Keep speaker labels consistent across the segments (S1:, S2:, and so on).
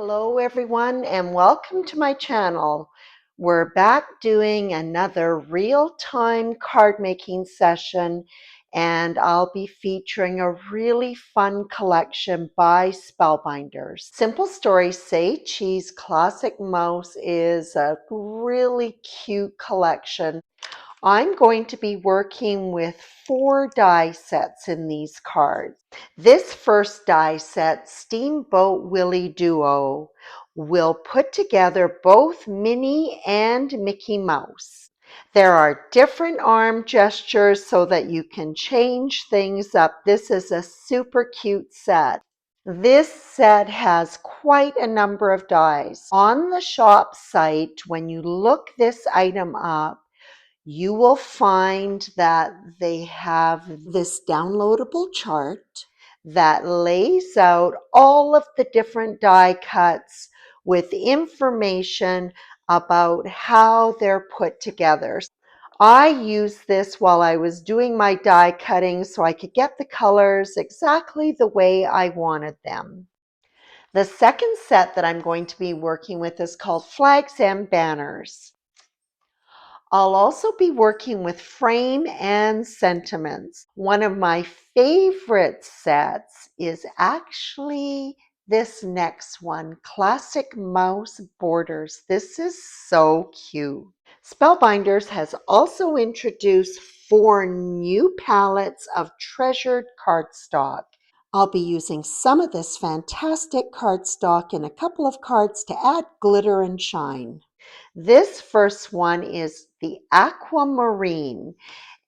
S1: Hello everyone and welcome to my channel. We're back doing another real-time card making session, and I'll be featuring a really fun collection by Spellbinders. Simple Stories Say Cheese Classic Mouse is a really cute collection. I'm going to be working with 4 die sets in these cards. This first die set, Steamboat Willie Duo, will put together both Minnie and Mickey Mouse. There are different arm gestures so that you can change things up. This is a super cute set. This set has quite a number of dies. On the shop site, when you look this item up, you will find that they have this downloadable chart that lays out all of the different die cuts with information about how they're put together. I used this while I was doing my die cutting so I could get the colors exactly the way I wanted them. The second set that I'm going to be working with is called Flags and Banners. I'll also be working with Frame and Sentiments. One of my favorite sets is actually this next one, Classic Mouse Borders. This is so cute. Spellbinders has also introduced 4 new palettes of treasured cardstock. I'll be using some of this fantastic cardstock in a couple of cards to add glitter and shine. This first one is the Aquamarine,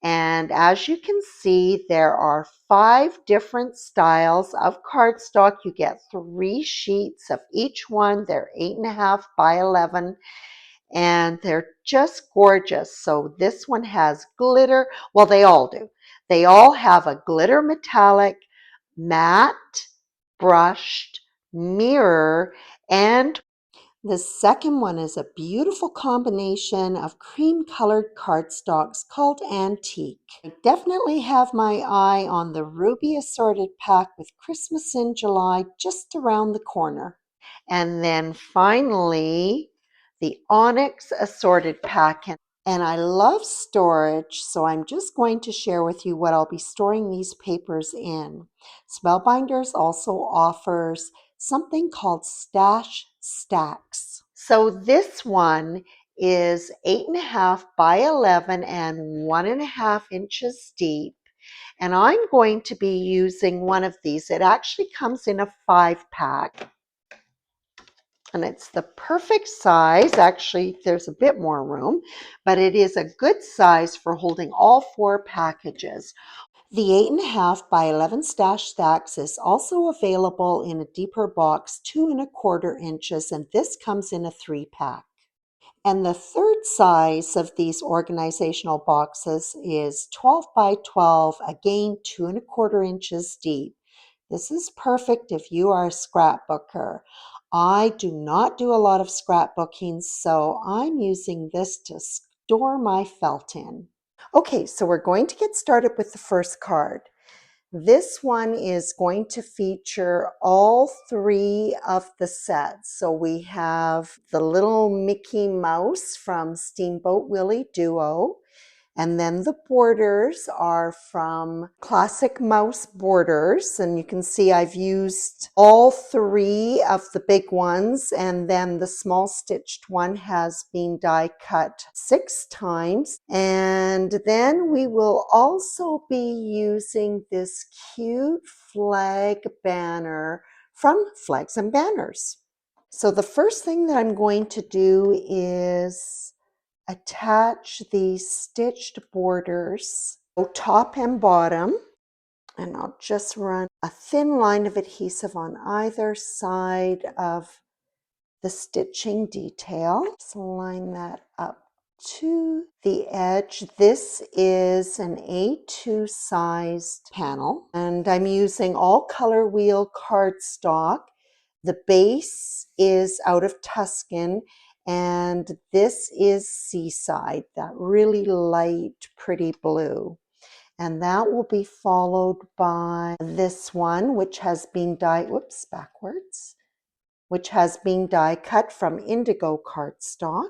S1: and as you can see, there are 5 different styles of cardstock. You get 3 sheets of each one. They're 8.5 by 11, and they're just gorgeous. So this one has glitter. Well, they all do. They all have a glitter metallic, matte, brushed, mirror, and the second one is a beautiful combination of cream-colored cardstocks called Antique. I definitely have my eye on the Ruby Assorted pack with Christmas in July just around the corner. And then finally, the Onyx Assorted pack. And I love storage, so I'm just going to share with you what I'll be storing these papers in. Spellbinders also offers something called stash stacks. So this one is 8.5 by 11 and 1.5 inches deep. And I'm going to be using one of these. It actually comes in a 5-pack. And it's the perfect size. Actually, there's a bit more room, but it is a good size for holding all 4 packages. The 8.5 by 11 stash stacks is also available in a deeper box, 2.25 inches, and this comes in a 3-pack. And the third size of these organizational boxes is 12 by 12, again 2.25 inches deep. This is perfect if you are a scrapbooker. I do not do a lot of scrapbooking, so I'm using this to store my felt in. Okay, so we're going to get started with the first card. This one is going to feature all 3 of the sets. So we have the little Mickey Mouse from Steamboat Willie Duo. And then the borders are from Classic Mouse Borders. And you can see I've used all 3 of the big ones. And then the small stitched one has been die cut 6 times. And then we will also be using this cute flag banner from Flags and Banners. So the first thing that I'm going to do is attach these stitched borders, top and bottom, and I'll just run a thin line of adhesive on either side of the stitching detail. So line that up to the edge. This is an A2 sized panel, and I'm using all color wheel cardstock. The base is out of Tuscan, and this is Seaside, that really light, pretty blue. And that will be followed by this one, which has been dyed, backwards. which has been die cut from indigo cardstock.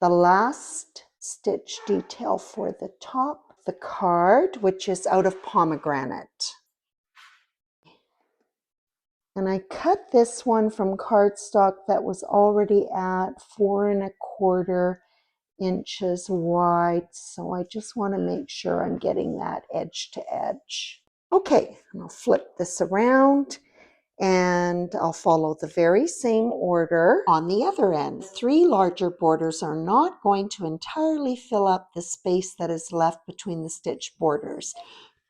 S1: The last stitch detail for the top, the card, which is out of pomegranate. And I cut this one from cardstock that was already at 4¼ inches wide. So I just want to make sure I'm getting that edge to edge. Okay, I'll flip this around and I'll follow the very same order on the other end. 3 larger borders are not going to entirely fill up the space that is left between the stitch borders.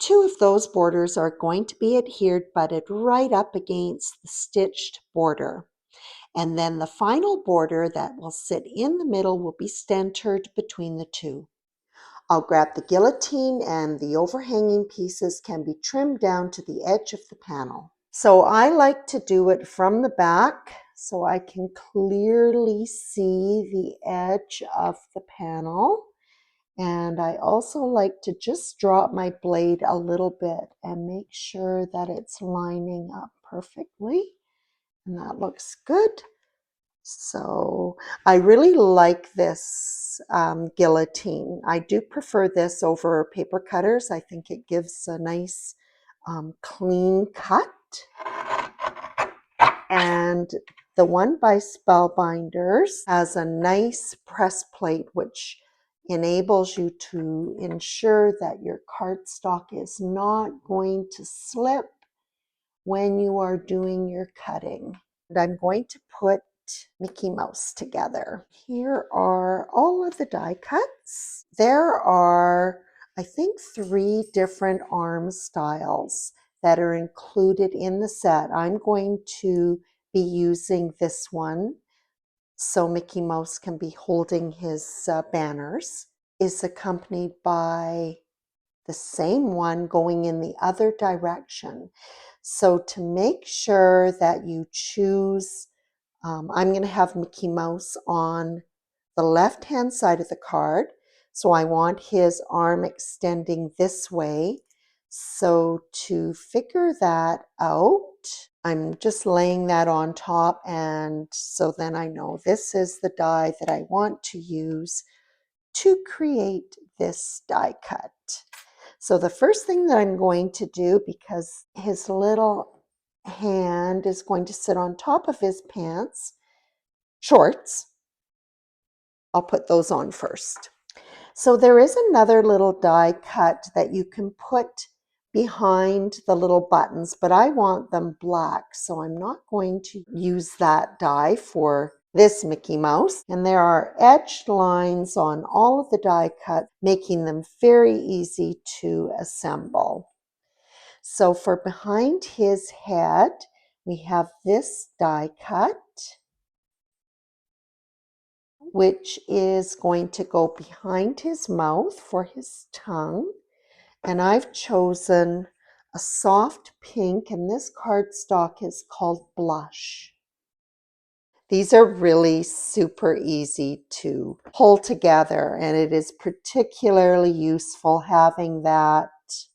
S1: 2 of those borders are going to be butted right up against the stitched border. And then the final border that will sit in the middle will be centered between the 2. I'll grab the guillotine and the overhanging pieces can be trimmed down to the edge of the panel. So I like to do it from the back so I can clearly see the edge of the panel. And I also like to just drop my blade a little bit and make sure that it's lining up perfectly. And that looks good. So I really like this guillotine. I do prefer this over paper cutters. I think it gives a nice clean cut. And the one by Spellbinders has a nice press plate which enables you to ensure that your cardstock is not going to slip when you are doing your cutting. And I'm going to put Mickey Mouse together. Here are all of the die cuts. There are, I think, 3 different arm styles that are included in the set. I'm going to be using this one so Mickey Mouse can be holding his banners. Is accompanied by the same one going in the other direction. So to make sure that you choose, I'm going to have Mickey Mouse on the left-hand side of the card. So I want his arm extending this way. So to figure that out, I'm just laying that on top, and so then I know this is the die that I want to use to create this die cut. So the first thing that I'm going to do, because his little hand is going to sit on top of his pants, shorts, I'll put those on first. So there is another little die cut that you can put behind the little buttons, but I want them black, so I'm not going to use that die for this Mickey Mouse. And there are edged lines on all of the die cuts, making them very easy to assemble. So for behind his head, we have this die cut, which is going to go behind his mouth for his tongue. And I've chosen a soft pink, and this cardstock is called Blush. These are really super easy to pull together, and it is particularly useful having that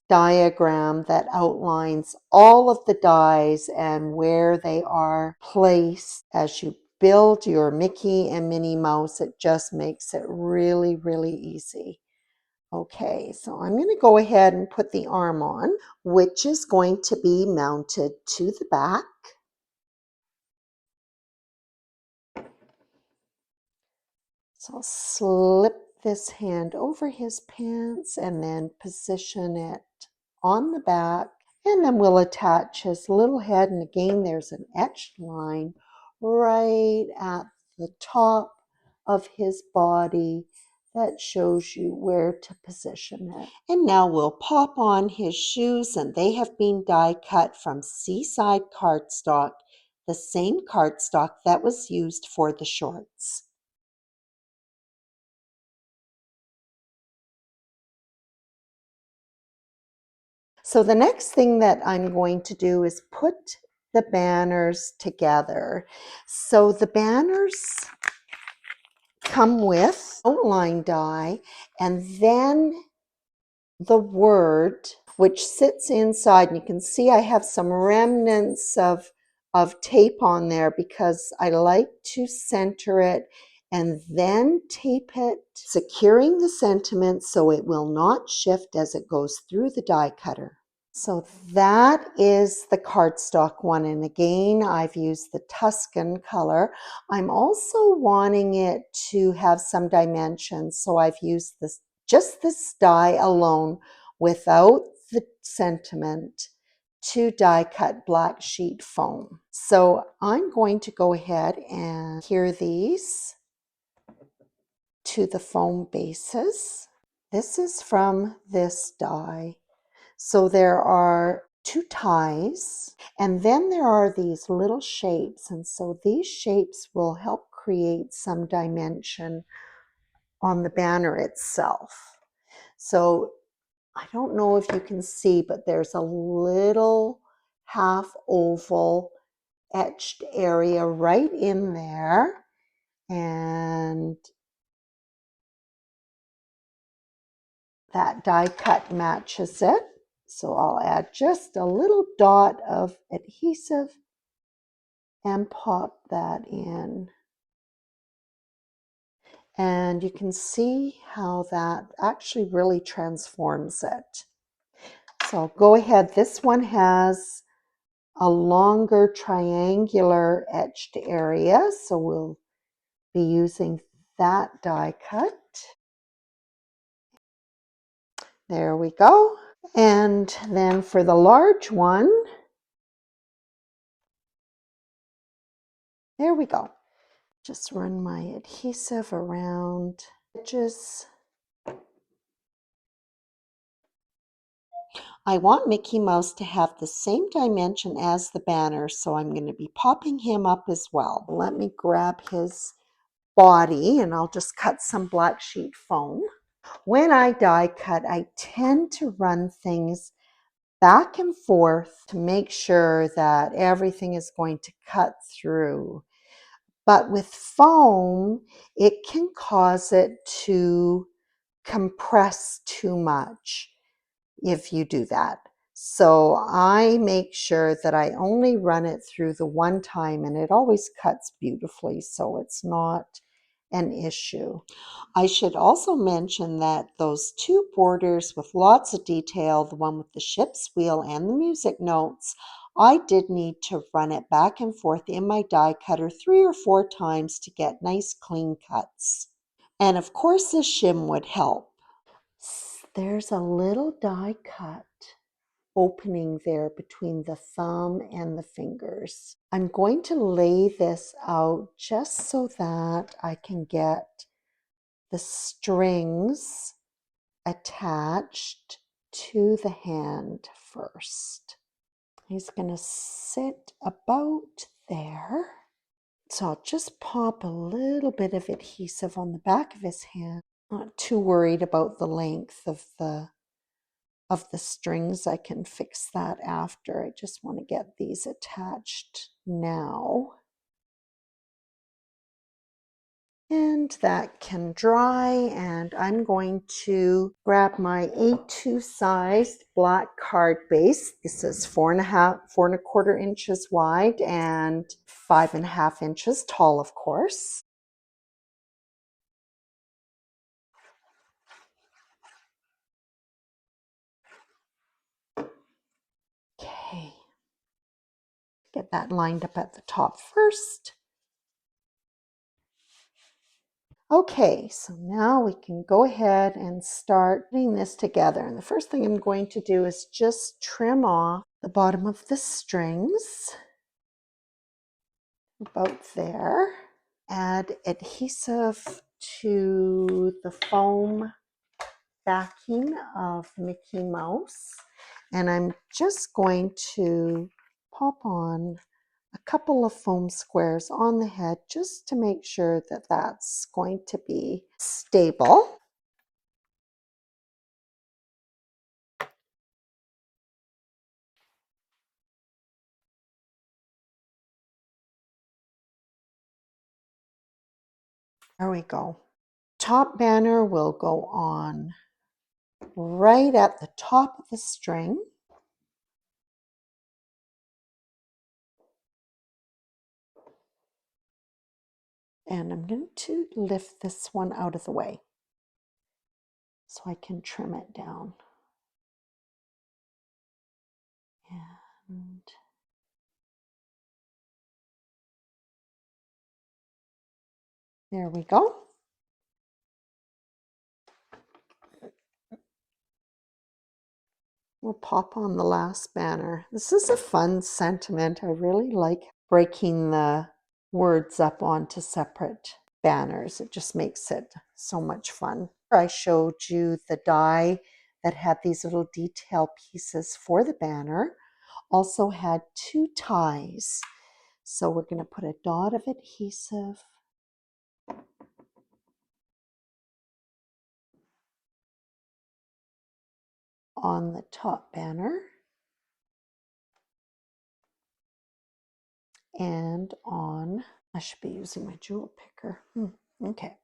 S1: diagram that outlines all of the dies and where they are placed as you build your Mickey and Minnie Mouse. It just makes it really, really easy. Okay, so I'm going to go ahead and put the arm on, which is going to be mounted to the back. So I'll slip this hand over his pants and then position it on the back. And then we'll attach his little head. And again, there's an etched line right at the top of his body that shows you where to position it. And now we'll pop on his shoes, and they have been die cut from Seaside cardstock, the same cardstock that was used for the shorts. So the next thing that I'm going to do is put the banners together. So the banners come with outline die and then the word which sits inside. And you can see I have some remnants of tape on there because I like to center it and then tape it, securing the sentiment so it will not shift as it goes through the die cutter. So that is the cardstock one. And again, I've used the Tuscan color. I'm also wanting it to have some dimensions. So I've used this, just this die alone without the sentiment to die cut black sheet foam. So I'm going to go ahead and adhere these to the foam bases. This is from this die. So there are two ties, and then there are these little shapes. And so these shapes will help create some dimension on the banner itself. So I don't know if you can see, but there's a little half oval etched area right in there. And that die cut matches it. So I'll add just a little dot of adhesive and pop that in. And you can see how that actually really transforms it. So go ahead. This one has a longer triangular etched area, so we'll be using that die cut. There we go. And then for the large one, there we go. Just run my adhesive around edges. I want Mickey Mouse to have the same dimension as the banner, so I'm going to be popping him up as well. Let me grab his body and I'll just cut some black sheet foam. When I die cut, I tend to run things back and forth to make sure that everything is going to cut through. But with foam, it can cause it to compress too much if you do that. So I make sure that I only run it through the one time, and it always cuts beautifully, so it's not an issue. I should also mention that those two borders with lots of detail, the one with the ship's wheel and the music notes, I did need to run it back and forth in my die cutter 3 or 4 times to get nice clean cuts. And of course the shim would help. There's a little die cut opening there between the thumb and the fingers. I'm going to lay this out just so that I can get the strings attached to the hand first. He's going to sit about there. So I'll just pop a little bit of adhesive on the back of his hand. Not too worried about the length of the strings. I can fix that after. I just want to get these attached now. And that can dry, and I'm going to grab my A2 sized black card base. This is 4.25 inches wide and 5.5 inches tall, of course. Okay, get that lined up at the top first. Okay, so now we can go ahead and start putting this together. And the first thing I'm going to do is just trim off the bottom of the strings, about there. Add adhesive to the foam backing of Mickey Mouse. And I'm just going to pop on a couple of foam squares on the head just to make sure that that's going to be stable. There we go. Top banner will go on right at the top of the string. And I'm going to lift this one out of the way so I can trim it down. And there we go. We'll pop on the last banner. This is a fun sentiment. I really like breaking the words up onto separate banners. It just makes it so much fun. I showed you the die that had these little detail pieces for the banner. Also had 2 ties. So we're going to put a dot of adhesive on the top banner and on, I should be using my jewel picker. Okay.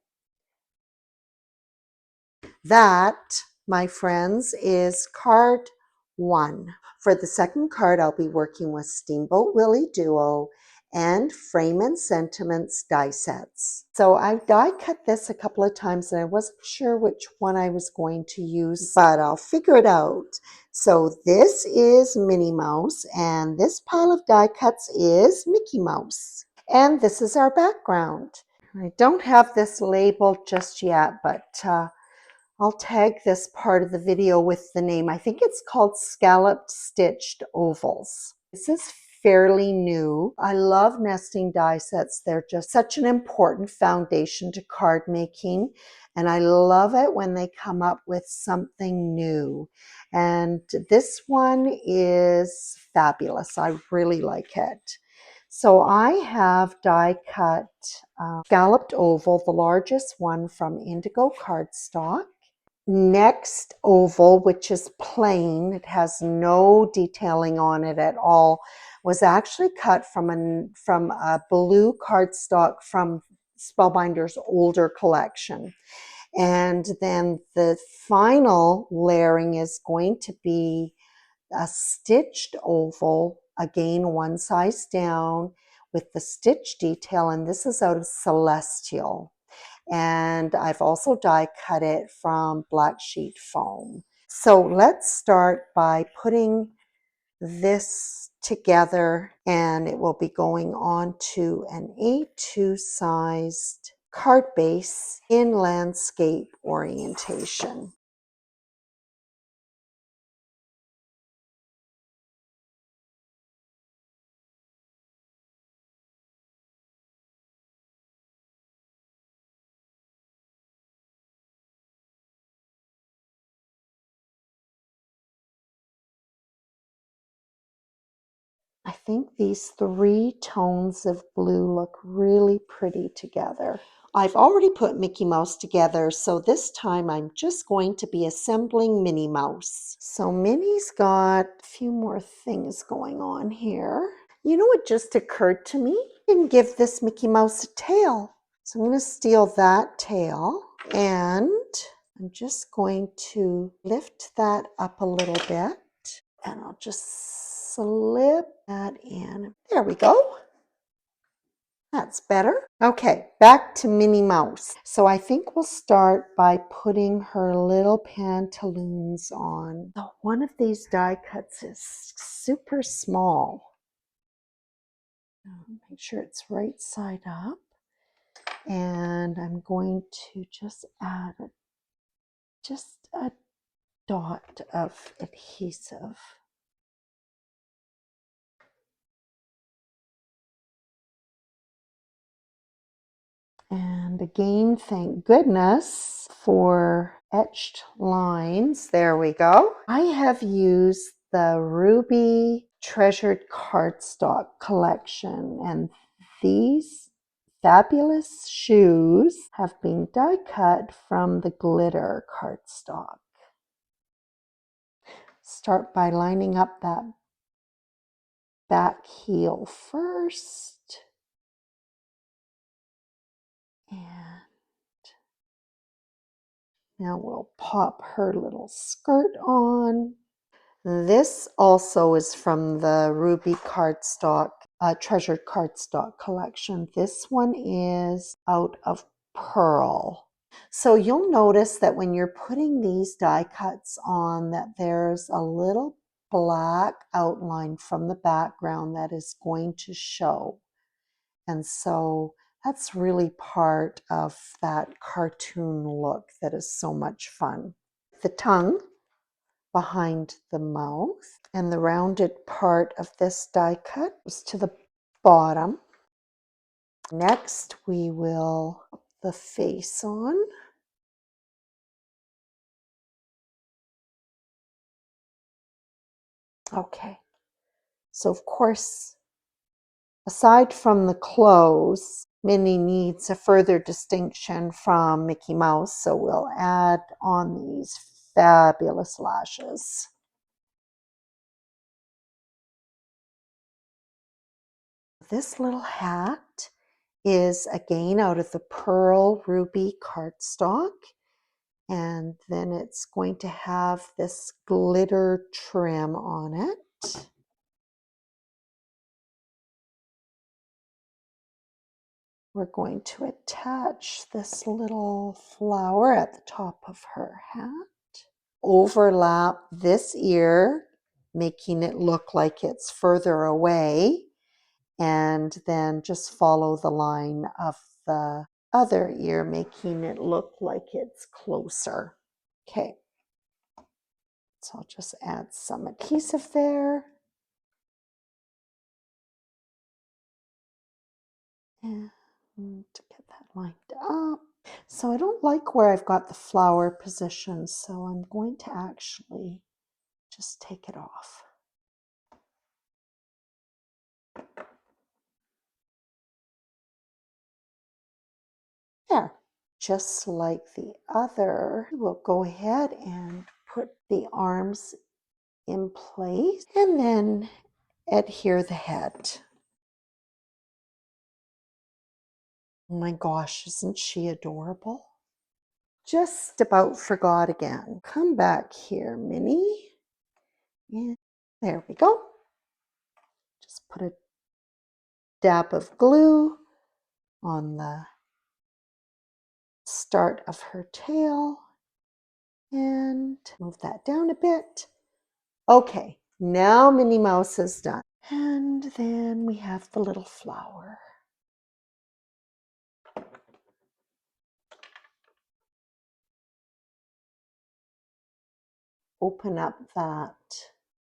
S1: That, my friends, is card 1. For the second card, I'll be working with Steamboat Willie Duo and Frame and Sentiments die sets. So I've die cut this a couple of times and I wasn't sure which one I was going to use, but I'll figure it out. So this is Minnie Mouse and this pile of die cuts is Mickey Mouse. And this is our background. I don't have this labeled just yet, but I'll tag this part of the video with the name. I think it's called Scalloped Stitched Ovals. This is fairly new. I love nesting die sets. They're just such an important foundation to card making. And I love it when they come up with something new. And this one is fabulous. I really like it. So I have die cut scalloped oval, the largest one from Indigo cardstock. Next oval, which is plain, it has no detailing on it at all, was actually cut from a blue cardstock from Spellbinders' older collection. And then the final layering is going to be a stitched oval, again one size down with the stitch detail, and this is out of Celestial. And I've also die cut it from black sheet foam. So let's start by putting this together, and it will be going on to an A2 sized card base in landscape orientation. I think these 3 tones of blue look really pretty together. I've already put Mickey Mouse together, so this time I'm just going to be assembling Minnie Mouse. So Minnie's got a few more things going on here. You know what just occurred to me? I didn't give this Mickey Mouse a tail. So I'm going to steal that tail and I'm just going to lift that up a little bit. And I'll just slip that in. There we go. That's better. Okay, back to Minnie Mouse. So I think we'll start by putting her little pantaloons on. So one of these die cuts is super small. Make sure it's right side up. And I'm going to just add just a dot of adhesive. And again, thank goodness for etched lines. There we go. I have used the Ruby Treasured Cardstock collection, and these fabulous shoes have been die cut from the glitter cardstock. Start by lining up that back heel first. And Now we'll pop her little skirt on. This also is from the Ruby cardstock, treasured cardstock collection. This one is out of pearl. So you'll notice that when you're putting these die cuts on that there's a little black outline from the background that is going to show. And so that's really part of that cartoon look that is so much fun. The tongue behind the mouth and the rounded part of this die cut is to the bottom. Next we will put the face on. Okay, so of course, aside from the clothes, Minnie needs a further distinction from Mickey Mouse, so we'll add on these fabulous lashes. This little hat is again out of the pearl ruby cardstock, and then it's going to have this glitter trim on it. We're going to attach this little flower at the top of her hat. Overlap this ear, making it look like it's further away, and then just follow the line of the other ear, making it look like it's closer. Okay, so I'll just add some adhesive there. And to get that lined up. So I don't like where I've got the flower position, so I'm going to actually just take it off. There, just like the other, we'll go ahead and put the arms in place and then adhere the head. Oh my gosh, isn't she adorable? Just about forgot again. Come back here, Minnie. And there we go. Just put a dab of glue on the start of her tail and move that down a bit. Okay, now Minnie Mouse is done. And then we have the little flower. Open up that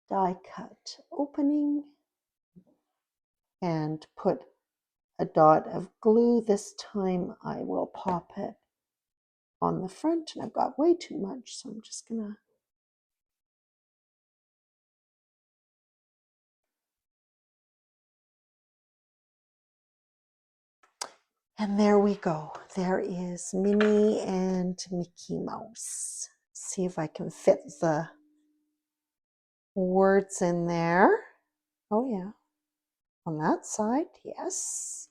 S1: die cut opening and put a dot of glue. This time I will pop it on the front, and I've got way too much, so I'm just gonna and there we go. There is Minnie and Mickey Mouse. See if I can fit the words in there. Oh yeah, on that side, yes.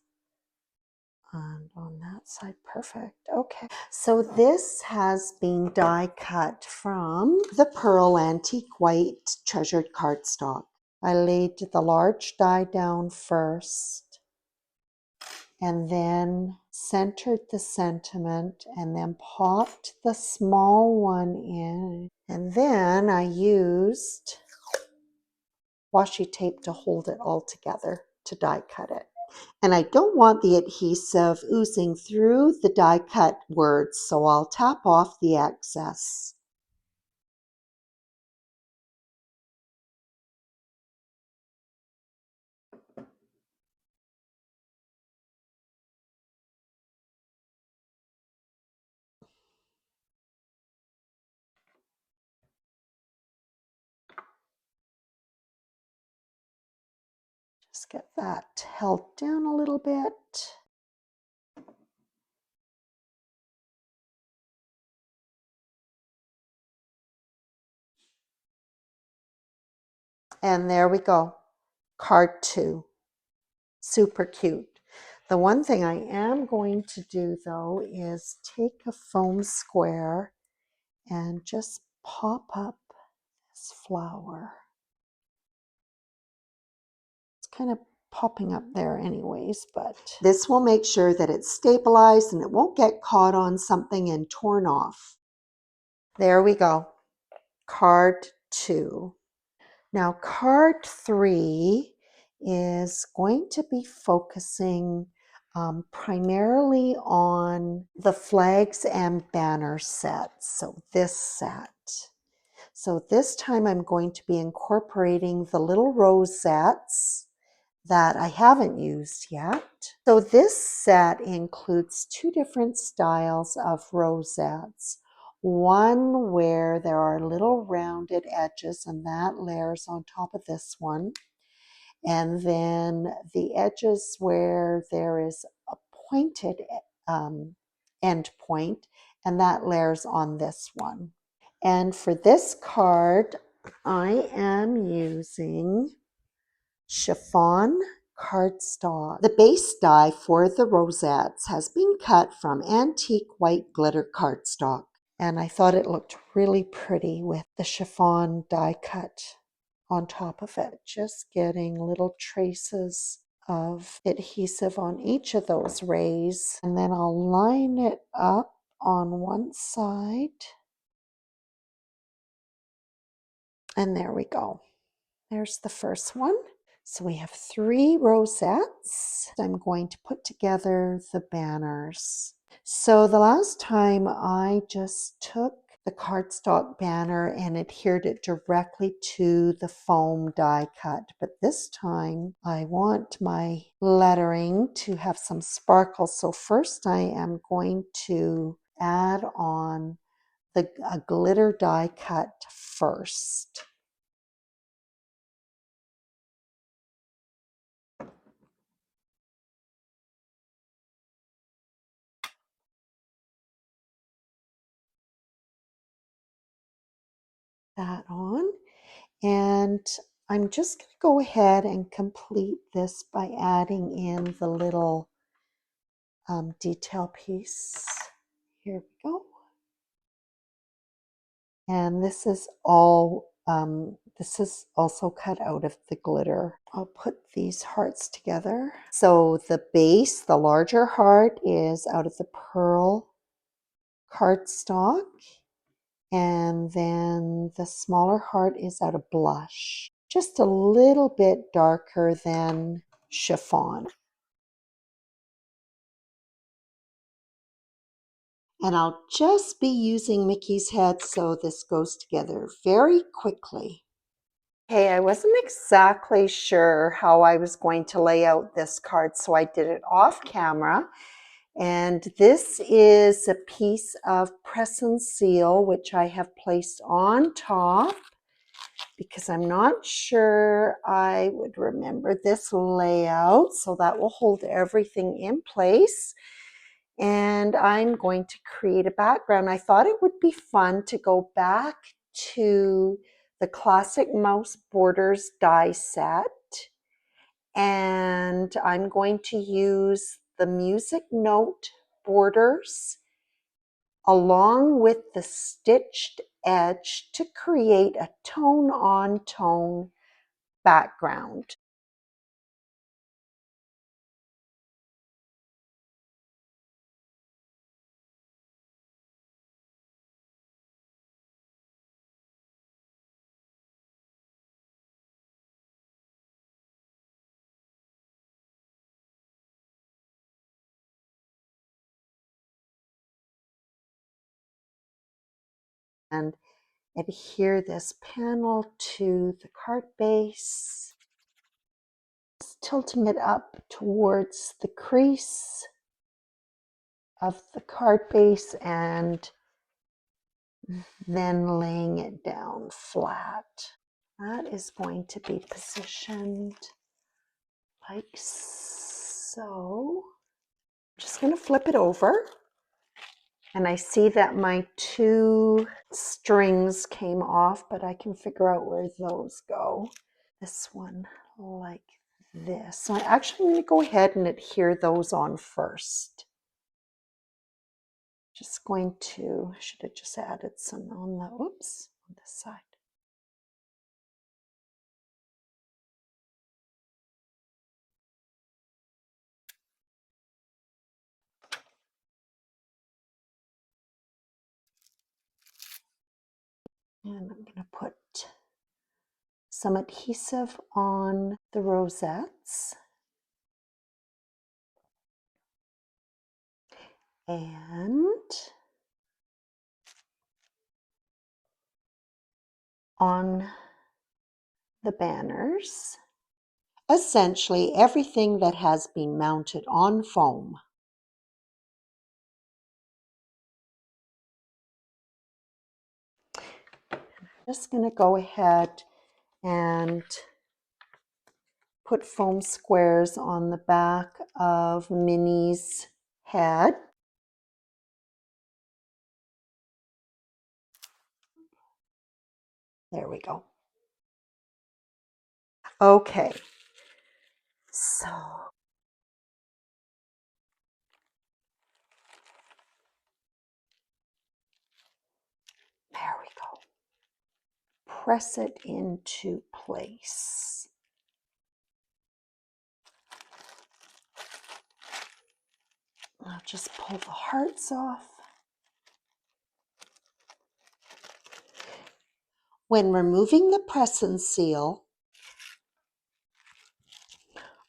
S1: And on that side, perfect. Okay, so this has been die cut from the Pearl Antique White Treasured Cardstock. I laid the large die down first and then centered the sentiment and then popped the small one in. And then I used washi tape to hold it all together to die cut it. And I don't want the adhesive oozing through the die cut words, so I'll tap off the excess. Just get that held down a little bit. And there we go, card 2. Super cute. The one thing I am going to do though is take a foam square and just pop up this flower. It's kind of popping up there anyways, but this will make sure that it's stabilized and it won't get caught on something and torn off. There we go. Card 2. Now card 3 is going to be focusing primarily on the flags and banner set. So this set. So this time I'm going to be incorporating the little rosettes that I haven't used yet. So this set includes 2 different styles of rosettes. One where there are little rounded edges, and that layers on top of this one. And then the edges where there is a pointed end point, and that layers on this one. And for this card, I am using chiffon cardstock. The base die for the rosettes has been cut from antique white glitter cardstock, and I thought it looked really pretty with the chiffon die cut on top of it. Just getting little traces of adhesive on each of those rays, and then I'll line it up on one side, and there we go. There's the first one. So we have 3 rosettes. I'm going to put together the banners. So the last time I just took the cardstock banner and adhered it directly to the foam die cut. But this time I want my lettering to have some sparkle. So first I am going to add on a glitter die cut first. That on. And I'm just going to go ahead and complete this by adding in the little detail piece. Here we go. And this is all, this is also cut out of the glitter. I'll put these hearts together. So the base, the larger heart, is out of the pearl cardstock. And then the smaller heart is out of blush. Just a little bit darker than chiffon. And I'll just be using Mickey's head so this goes together very quickly. Okay, I wasn't exactly sure how I was going to lay out this card, so I did it off camera. And this is a piece of press and seal, which I have placed on top, because I'm not sure I would remember this layout. So that will hold everything in place. And I'm going to create a background. I thought it would be fun to go back to the Classic Mouse Borders die set. And I'm going to use the music note borders along with the stitched edge to create a tone-on-tone background. And adhere this panel to the card base, just tilting it up towards the crease of the card base and then laying it down flat. That is going to be positioned like so. I'm just going to flip it over, and I see that my 2 strings came off, but I can figure out where those go. This one like this. So I actually need to go ahead and adhere those on first. Just going to, should have just added some on the, oops, on this side. And I'm going to put some adhesive on the rosettes. And on the banners. Essentially everything that has been mounted on foam. I'm just going to go ahead and put foam squares on the back of Minnie's head. There we go. Okay, so there we go. Press it into place. I'll just pull the hearts off. When removing the press and seal,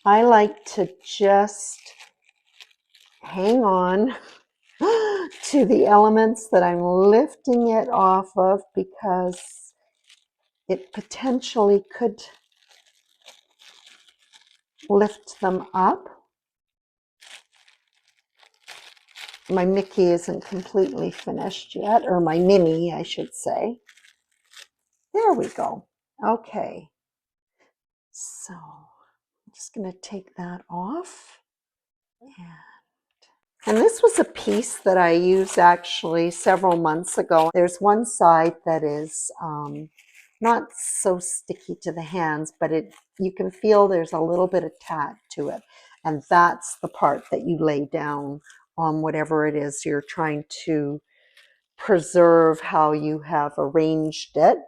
S1: I like to just hang on to the elements that I'm lifting it off of, because it potentially could lift them up. My Mickey isn't completely finished yet, or my Minnie, I should say. There we go. Okay. So I'm just going to take that off. And this was a piece that I used actually several months ago. There's one side that is not so sticky to the hands, but you can feel there's a little bit of tat to it. And that's the part that you lay down on whatever it is you're trying to preserve, how you have arranged it.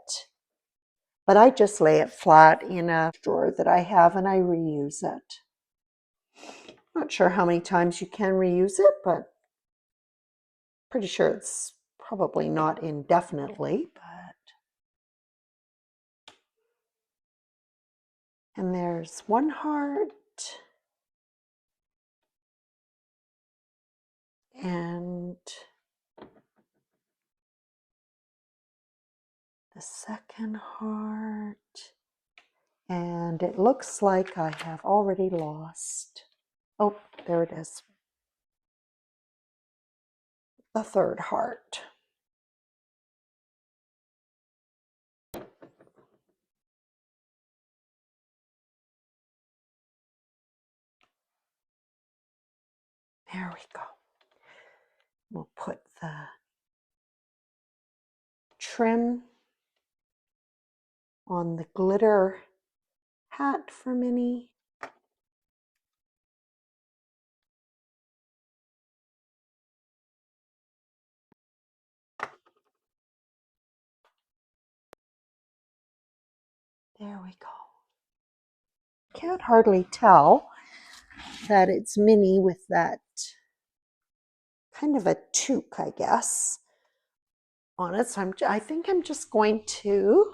S1: But I just lay it flat in a drawer that I have, and I reuse it. Not sure how many times you can reuse it, but pretty sure it's probably not indefinitely. And there's one heart. And the second heart. And it looks like I have already lost. Oh, there it is. The third heart. There we go. We'll put the trim on the glitter hat for Minnie. There we go. Can't hardly tell that it's Minnie with that kind of a toque, I guess, on it. So I think I'm just going to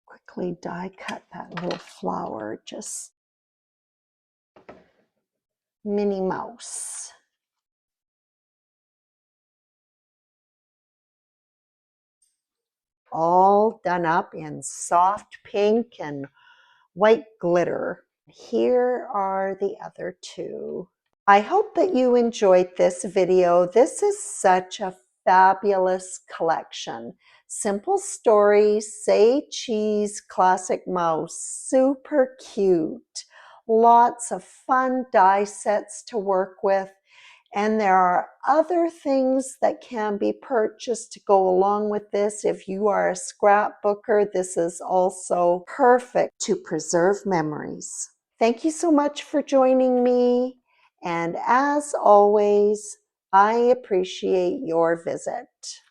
S1: quickly die cut that little flower, just Minnie Mouse. All done up in soft pink and white glitter. Here are the other two. I hope that you enjoyed this video. This is such a fabulous collection. Simple stories, say cheese, classic mouse, super cute. Lots of fun die sets to work with. And there are other things that can be purchased to go along with this. If you are a scrapbooker, this is also perfect to preserve memories. Thank you so much for joining me. And as always, I appreciate your visit.